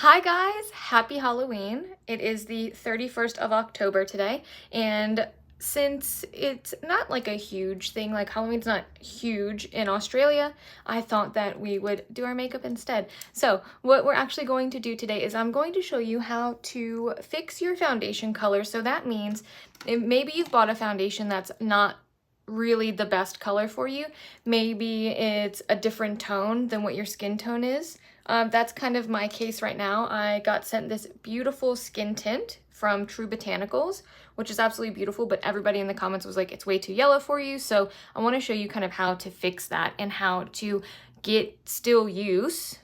Hi guys, happy Halloween. It is the 31st of October today, and since it's not like a huge thing, like Halloween's not huge in Australia, I thought that we would do our makeup instead. So what we're actually going to do today is I'm going to show you how to fix your foundation color. So that means maybe you've bought a foundation that's not really the best color for you. Maybe it's a different tone than what your skin tone is. That's kind of my case right now. I got sent this beautiful skin tint from True Botanicals, which is absolutely beautiful, but everybody in the comments was like, it's way too yellow for you. So I want to show you kind of how to fix that and how to still get use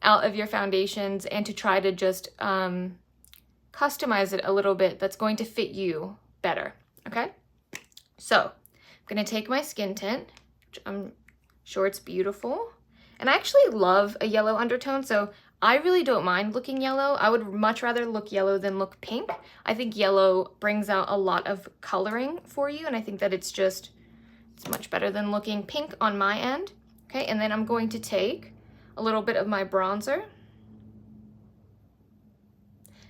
out of your foundations and to try to just customize it a little bit that's going to fit you better, okay? So I'm gonna take my skin tint, which I'm sure it's beautiful. And I actually love a yellow undertone, so I really don't mind looking yellow. I would much rather look yellow than look pink. I think yellow brings out a lot of coloring for you, and I think that it's much better than looking pink on my end. Okay, and then I'm going to take a little bit of my bronzer.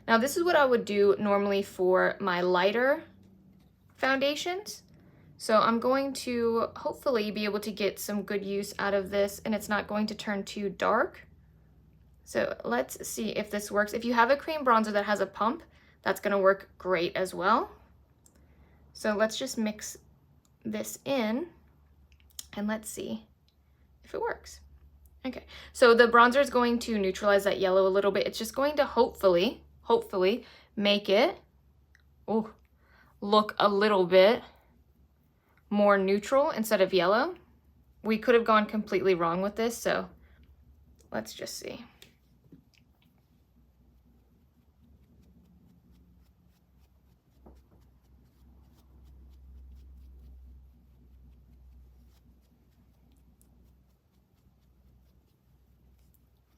Now this is what I would do normally for my lighter foundations. So I'm going to hopefully be able to get some good use out of this and it's not going to turn too dark. So let's see if this works. If you have a cream bronzer that has a pump, that's gonna work great as well. So let's just mix this in and let's see if it works. Okay, so the bronzer is going to neutralize that yellow a little bit. It's just going to hopefully make it look a little bit more neutral instead of yellow. We could have gone completely wrong with this, so let's just see.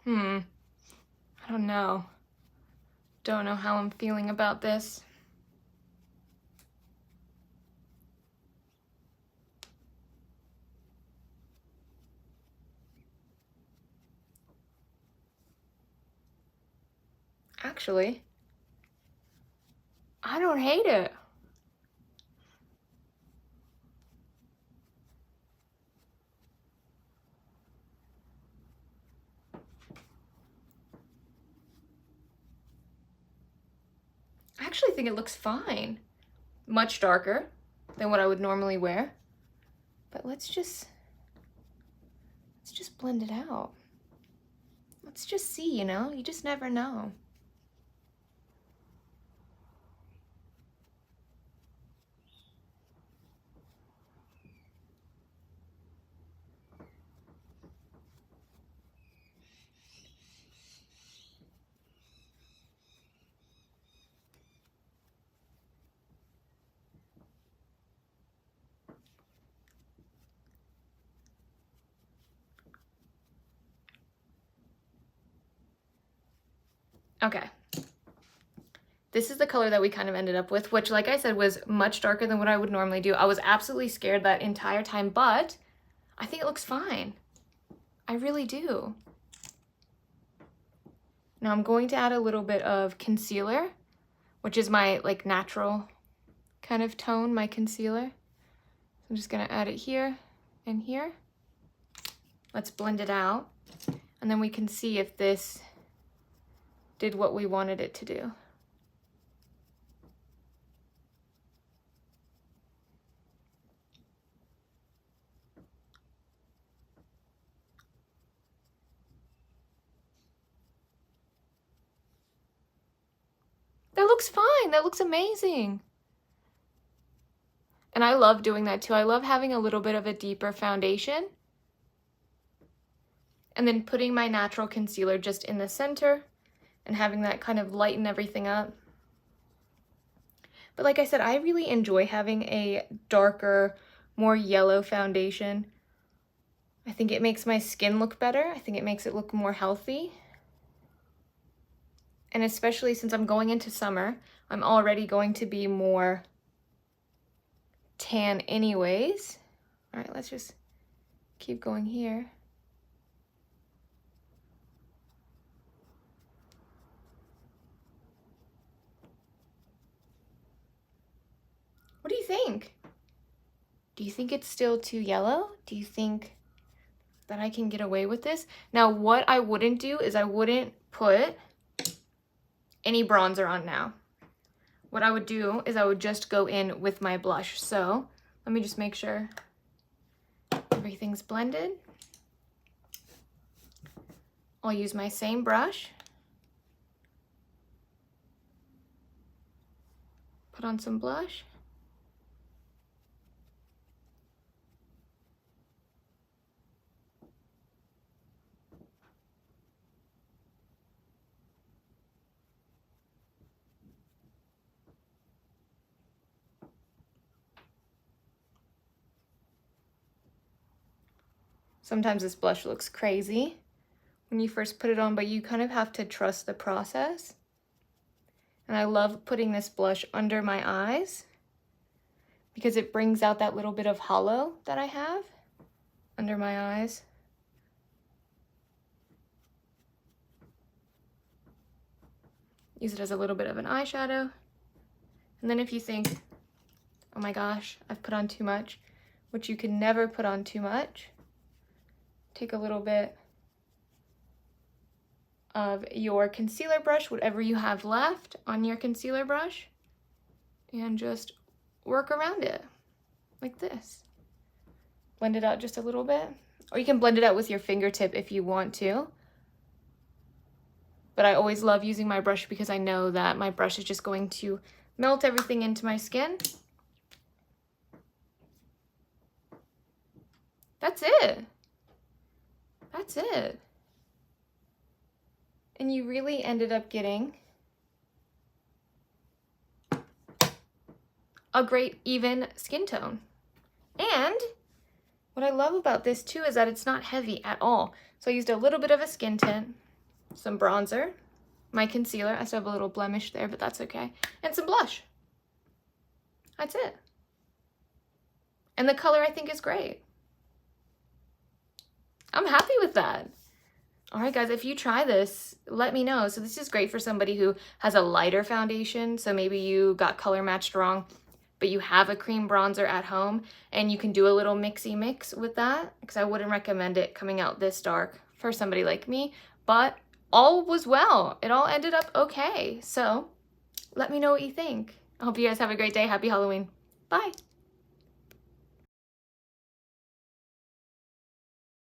I don't know. Don't know how I'm feeling about this. Actually, I don't hate it. I actually think it looks fine. Much darker than what I would normally wear. But let's just blend it out. Let's just see, you know? You just never know. Okay. This is the color that we kind of ended up with, which, like I said, was much darker than what I would normally do. I was absolutely scared that entire time, but I think it looks fine. I really do. Now I'm going to add a little bit of concealer, which is my like natural kind of tone, my concealer. I'm just gonna add it here and here. Let's blend it out. And then we can see if this did what we wanted it to do. That looks fine, that looks amazing. And I love doing that too. I love having a little bit of a deeper foundation and then putting my natural concealer just in the center and having that kind of lighten everything up. But like I said, I really enjoy having a darker, more yellow foundation. I think it makes my skin look better. I think it makes it look more healthy. And especially since I'm going into summer, I'm already going to be more tan anyways. All right, let's just keep going here. think? Do you think it's still too yellow? Do you think that I can get away with this? Now, what I wouldn't do is I wouldn't put any bronzer on now. What I would do is I would just go in with my blush. So let me just make sure everything's blended. I'll use my same brush. Put on some blush. Sometimes this blush looks crazy when you first put it on, but you kind of have to trust the process. And I love putting this blush under my eyes because it brings out that little bit of hollow that I have under my eyes. Use it as a little bit of an eyeshadow. And then if you think, oh my gosh, I've put on too much, which you can never put on too much, take a little bit of your concealer brush, whatever you have left on your concealer brush, and just work around it like this. Blend it out just a little bit, or you can blend it out with your fingertip if you want to. But I always love using my brush because I know that my brush is just going to melt everything into my skin. That's it. That's it. And you really ended up getting a great even skin tone. And what I love about this too is that it's not heavy at all. So I used a little bit of a skin tint, some bronzer, my concealer. I still have a little blemish there, but that's okay. And some blush. That's it. And the color I think is great. I'm happy with that. All right, guys, if you try this, let me know. So this is great for somebody who has a lighter foundation. So maybe you got color matched wrong, but you have a cream bronzer at home and you can do a little mixy mix with that, because I wouldn't recommend it coming out this dark for somebody like me, but all was well. It all ended up okay. So let me know what you think. I hope you guys have a great day. Happy Halloween. Bye.